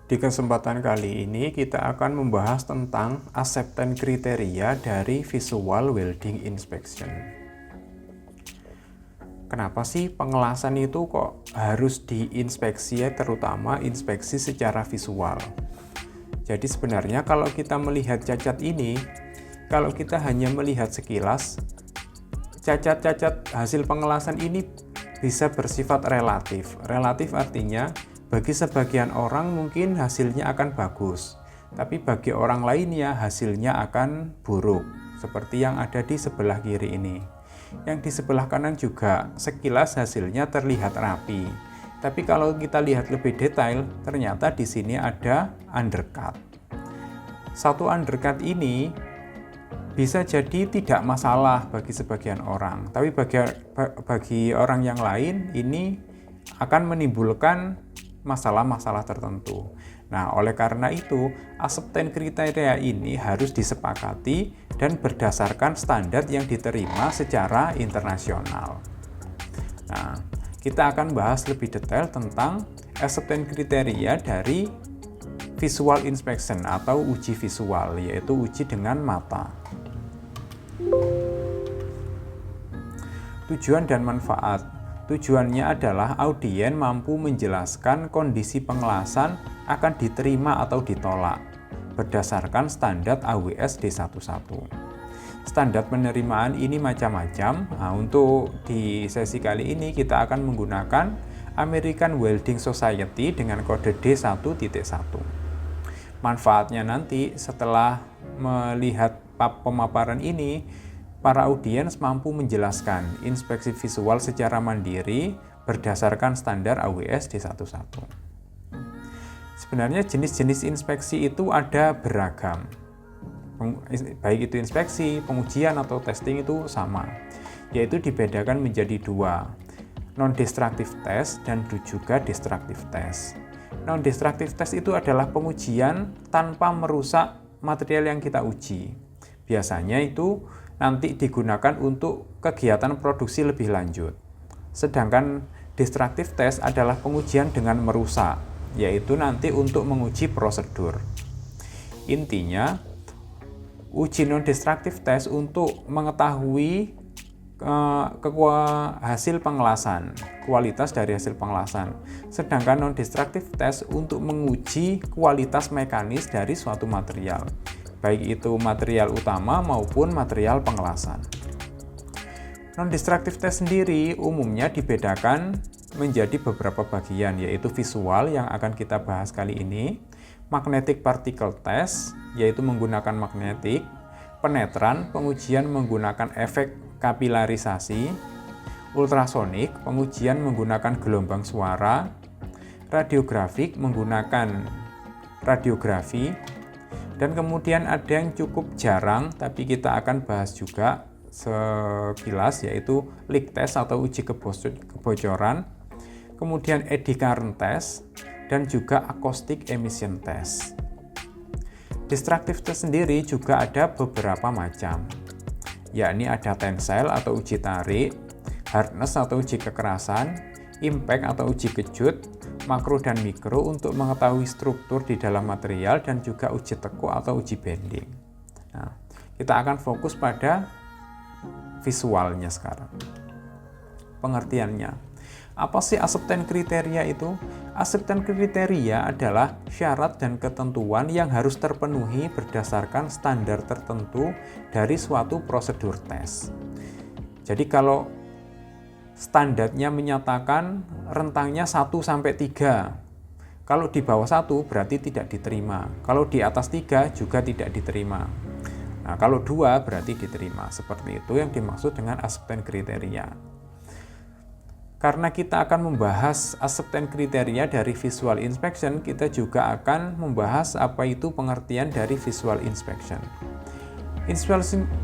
Di kesempatan kali ini kita akan membahas tentang acceptance kriteria dari Visual Welding Inspection. Kenapa sih pengelasan itu kok harus diinspeksi ya, terutama inspeksi secara visual? Jadi sebenarnya kalau kita melihat cacat ini, kalau kita hanya melihat sekilas, cacat-cacat hasil pengelasan ini bisa bersifat relatif. Relatif artinya bagi sebagian orang mungkin hasilnya akan bagus, tapi bagi orang lainnya hasilnya akan buruk, seperti yang ada di sebelah kiri ini. Yang di sebelah kanan juga sekilas hasilnya terlihat rapi, tapi kalau kita lihat lebih detail, ternyata di sini ada undercut. Satu undercut ini bisa jadi tidak masalah bagi sebagian orang, tapi bagi orang yang lain ini akan menimbulkan masalah-masalah tertentu. Nah, oleh karena itu, acceptance kriteria ini harus disepakati dan berdasarkan standar yang diterima secara internasional. Nah, kita akan bahas lebih detail tentang acceptance kriteria dari visual inspection atau uji visual, yaitu uji dengan mata. Tujuan dan manfaat. Tujuannya adalah audien mampu menjelaskan kondisi pengelasan akan diterima atau ditolak berdasarkan standar AWS D11. Standar penerimaan ini macam-macam. Nah, untuk di sesi kali ini kita akan menggunakan American Welding Society dengan kode D1.1. Manfaatnya nanti setelah melihat pemaparan ini, para audiens mampu menjelaskan inspeksi visual secara mandiri berdasarkan standar AWS D11. Sebenarnya jenis-jenis inspeksi itu ada beragam. Baik itu inspeksi, pengujian, atau testing itu sama, yaitu dibedakan menjadi dua, non-destructive test dan juga destructive test. Non-destructive test itu adalah pengujian tanpa merusak material yang kita uji. Biasanya itu nanti digunakan untuk kegiatan produksi lebih lanjut. Sedangkan destructive test adalah pengujian dengan merusak, yaitu nanti untuk menguji prosedur. Intinya, uji non-destructive test untuk mengetahui hasil pengelasan, kualitas dari hasil pengelasan. Sedangkan non-destructive test untuk menguji kualitas mekanis dari suatu material, baik itu material utama maupun material pengelasan. Non-destructive test sendiri umumnya dibedakan menjadi beberapa bagian, yaitu visual yang akan kita bahas kali ini, magnetic particle test, yaitu menggunakan magnetik, penetran, pengujian menggunakan efek kapilarisasi, ultrasonik, pengujian menggunakan gelombang suara, radiografik menggunakan radiografi, dan kemudian ada yang cukup jarang tapi kita akan bahas juga sekilas, yaitu leak test atau uji kebocoran, kemudian eddy current test, dan juga acoustic emission test. Destructive test sendiri juga ada beberapa macam, yakni ada tensile atau uji tarik, hardness atau uji kekerasan, impact atau uji kejut, makro dan mikro untuk mengetahui struktur di dalam material, dan juga uji tekuk atau uji bending. Nah, kita akan fokus pada visualnya sekarang. Pengertiannya, apa sih acceptance kriteria itu? Acceptance kriteria adalah syarat dan ketentuan yang harus terpenuhi berdasarkan standar tertentu dari suatu prosedur tes. Jadi kalau standarnya menyatakan rentangnya 1-3. Kalau di bawah 1 berarti tidak diterima. Kalau di atas 3 juga tidak diterima. Nah, kalau 2 berarti diterima. Seperti itu yang dimaksud dengan acceptance kriteria. Karena kita akan membahas acceptance kriteria dari visual inspection, kita juga akan membahas apa itu pengertian dari visual inspection.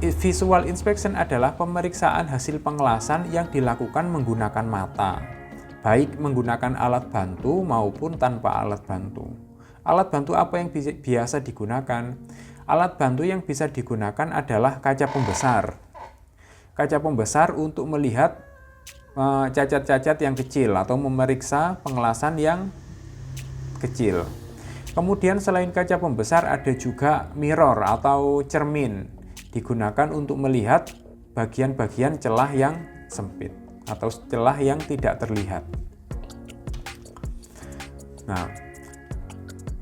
Visual inspection adalah pemeriksaan hasil pengelasan yang dilakukan menggunakan mata, baik menggunakan alat bantu maupun tanpa alat bantu. Alat bantu apa yang biasa digunakan? Alat bantu yang bisa digunakan adalah kaca pembesar. Kaca pembesar untuk melihat cacat-cacat yang kecil atau memeriksa pengelasan yang kecil. Kemudian selain kaca pembesar ada juga mirror atau cermin, digunakan untuk melihat bagian-bagian celah yang sempit atau celah yang tidak terlihat. Nah,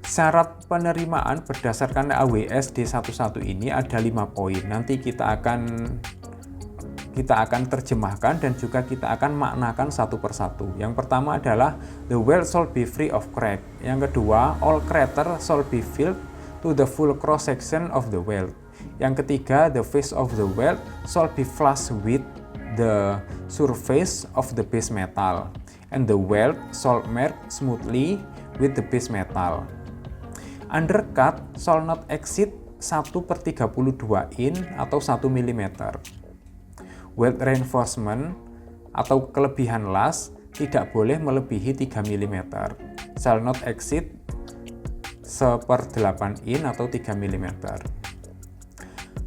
syarat penerimaan berdasarkan AWS D11 ini ada 5 poin. Nanti kita akan terjemahkan dan juga kita akan maknakan satu persatu. Yang pertama adalah the weld should be free of crack. Yang kedua, all crater should be filled to the full cross section of the weld. Yang ketiga, the face of the weld should be flush with the surface of the base metal and the weld should merge smoothly with the base metal. Undercut should not exceed 1/32 in atau 1 mm. Weld reinforcement atau kelebihan las tidak boleh melebihi 3 mm. Shall not exceed 1/8 in atau 3 mm.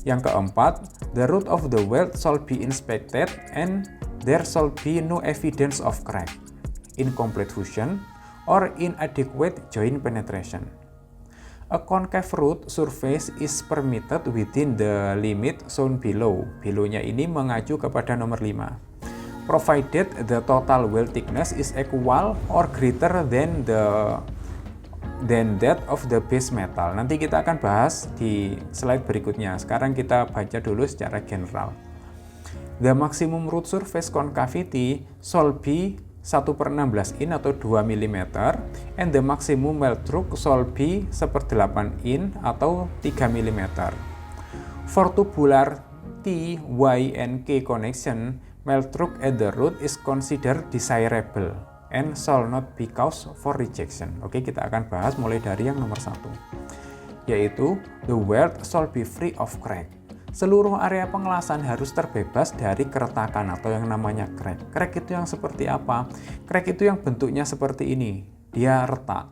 Yang keempat, the root of the weld shall be inspected and there shall be no evidence of crack, incomplete fusion, or inadequate joint penetration. A concave root surface is permitted within the limit shown below. Below-nya ini mengacu kepada nomor 5. Provided the total weld thickness is equal or greater than that of the base metal. Nanti kita akan bahas di slide berikutnya. Sekarang kita baca dulu secara general. The maximum root surface concavity shall be 1/16 in atau 2 mm and the maximum weld stroke shall be 1/8 in atau 3 mm. For tubular T, Y, and K connection, weld stroke at the root is considered desirable and shall not be cause for rejection. Oke, kita akan bahas mulai dari yang nomor 1, yaitu the weld shall be free of crack. Seluruh area pengelasan harus terbebas dari keretakan atau yang namanya crack. Crack itu yang seperti apa? Crack itu yang bentuknya seperti ini. Dia retak.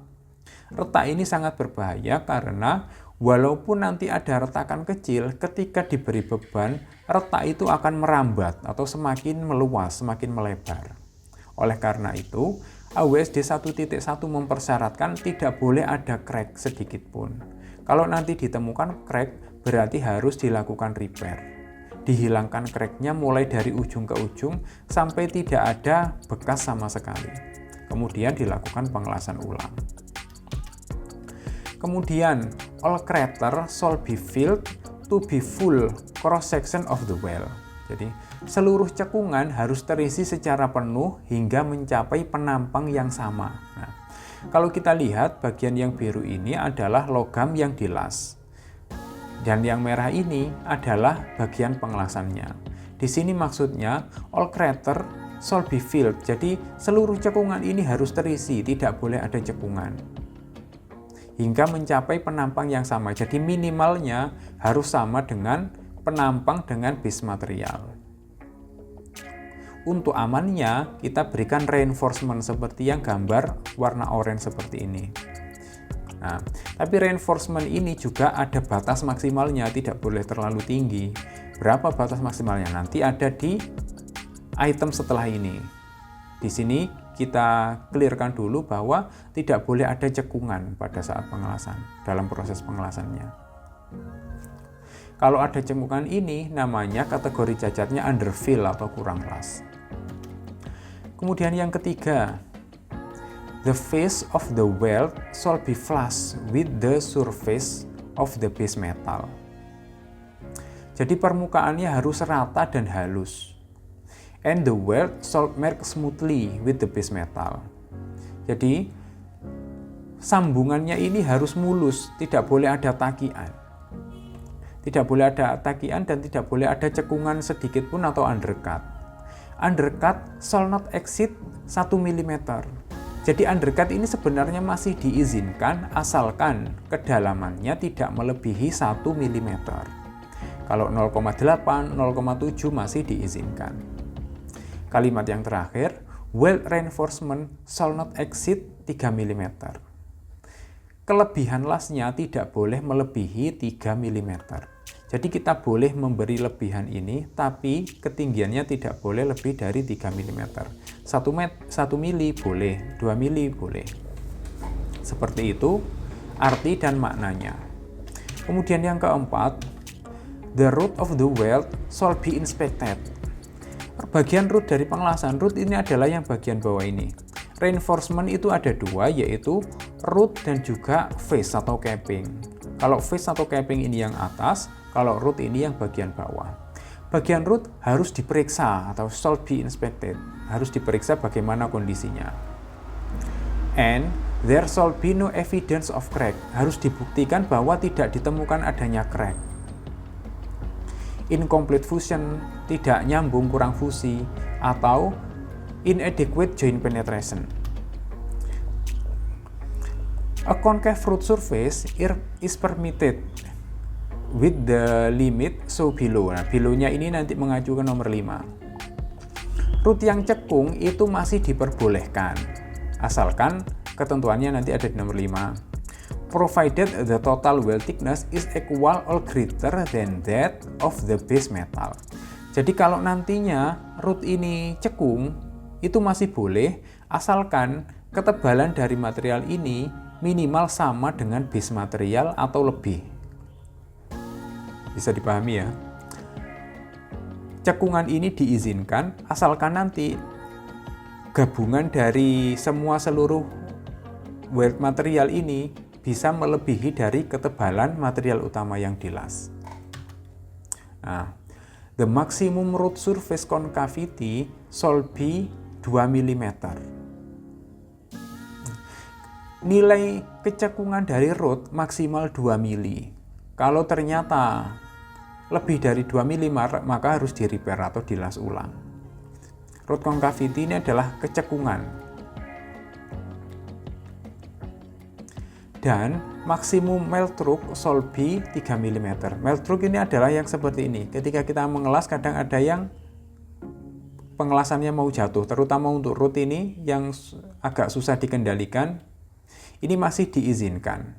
Retak ini sangat berbahaya karena walaupun nanti ada retakan kecil, ketika diberi beban, retak itu akan merambat atau semakin meluas, semakin melebar. Oleh karena itu, AWS D1.1 mempersyaratkan tidak boleh ada crack sedikit pun. Kalau nanti ditemukan crack, berarti harus dilakukan repair. Dihilangkan cracknya mulai dari ujung ke ujung sampai tidak ada bekas sama sekali. Kemudian dilakukan pengelasan ulang. Kemudian, all crater shall be filled to be full cross section of the weld. Jadi, seluruh cekungan harus terisi secara penuh hingga mencapai penampang yang sama. Nah, kalau kita lihat bagian yang biru ini adalah logam yang dilas. Dan yang merah ini adalah bagian pengelasannya. Di sini maksudnya all crater shall be filled. Jadi seluruh cekungan ini harus terisi, tidak boleh ada cekungan. Hingga mencapai penampang yang sama. Jadi minimalnya harus sama dengan penampang dengan base material. Untuk amannya, kita berikan reinforcement seperti yang gambar warna oranye seperti ini. Nah, tapi reinforcement ini juga ada batas maksimalnya, tidak boleh terlalu tinggi. Berapa batas maksimalnya? Nanti ada di item setelah ini. Di sini kita clearkan dulu bahwa tidak boleh ada cekungan pada saat pengelasan, dalam proses pengelasannya. Kalau ada cekungan ini, namanya kategori cacatnya underfill atau kurang las. Kemudian yang ketiga, the face of the weld shall be flush with the surface of the base metal. Jadi permukaannya harus rata dan halus. And the weld shall merge smoothly with the base metal. Jadi sambungannya ini harus mulus, tidak boleh ada takian. Tidak boleh ada takian dan tidak boleh ada cekungan sedikit pun atau undercut. Undercut shall not exceed 1 mm. Jadi undercut ini sebenarnya masih diizinkan asalkan kedalamannya tidak melebihi 1 mm. Kalau 0,8, 0,7 masih diizinkan. Kalimat yang terakhir, weld reinforcement shall not exceed 3 mm. Kelebihan lasnya tidak boleh melebihi 3 mm. Jadi kita boleh memberi lebihan ini, tapi ketinggiannya tidak boleh lebih dari 3 mm. 1 mili boleh, 2 mili boleh. Seperti itu, arti dan maknanya. Kemudian yang keempat, the root of the weld shall be inspected. Bagian root dari pengelasan, root ini adalah yang bagian bawah ini. Reinforcement itu ada dua, yaitu root dan juga face atau capping. Kalau face atau capping ini yang atas, kalau root ini yang bagian bawah. Bagian root harus diperiksa atau shall be inspected, harus diperiksa bagaimana kondisinya. And there shall be no evidence of crack, harus dibuktikan bahwa tidak ditemukan adanya crack. Incomplete fusion, tidak nyambung, kurang fusi, atau inadequate joint penetration. A concave root surface is permitted with the limit so below. Nah, below-nya ini nanti mengacu ke nomor 5. Root yang cekung itu masih diperbolehkan, asalkan ketentuannya nanti ada di nomor 5. Provided the total weld thickness is equal or greater than that of the base metal. Jadi kalau nantinya root ini cekung, itu masih boleh, asalkan ketebalan dari material ini minimal sama dengan base material atau lebih. Bisa dipahami ya. Cekungan ini diizinkan asalkan nanti gabungan dari seluruh weld material ini bisa melebihi dari ketebalan material utama yang dilas. Nah, the maximum root surface concavity shall be 2 mm. Nilai kecekungan dari root maksimal 2 mm. Kalau ternyata lebih dari 2 mm, maka harus di-repair atau dilas ulang. Root concavity ini adalah kecekungan. Dan maksimum melt through shall be 3 mm. Melt through ini adalah yang seperti ini. Ketika kita mengelas, kadang ada yang pengelasannya mau jatuh, terutama untuk root ini yang agak susah dikendalikan. Ini masih diizinkan,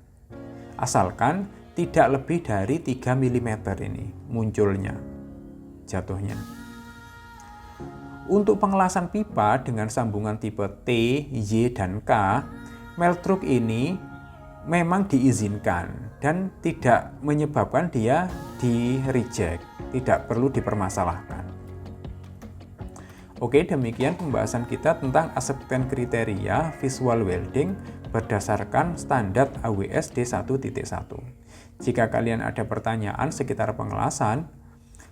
asalkan tidak lebih dari 3 mm ini munculnya, jatuhnya. Untuk pengelasan pipa dengan sambungan tipe T, Y, dan K, melt through ini memang diizinkan dan tidak menyebabkan dia di-reject, tidak perlu dipermasalahkan. Oke, demikian pembahasan kita tentang acceptance kriteria visual welding berdasarkan standar AWS D1.1. Jika kalian ada pertanyaan sekitar pengelasan,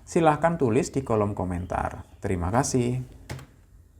silahkan tulis di kolom komentar. Terima kasih.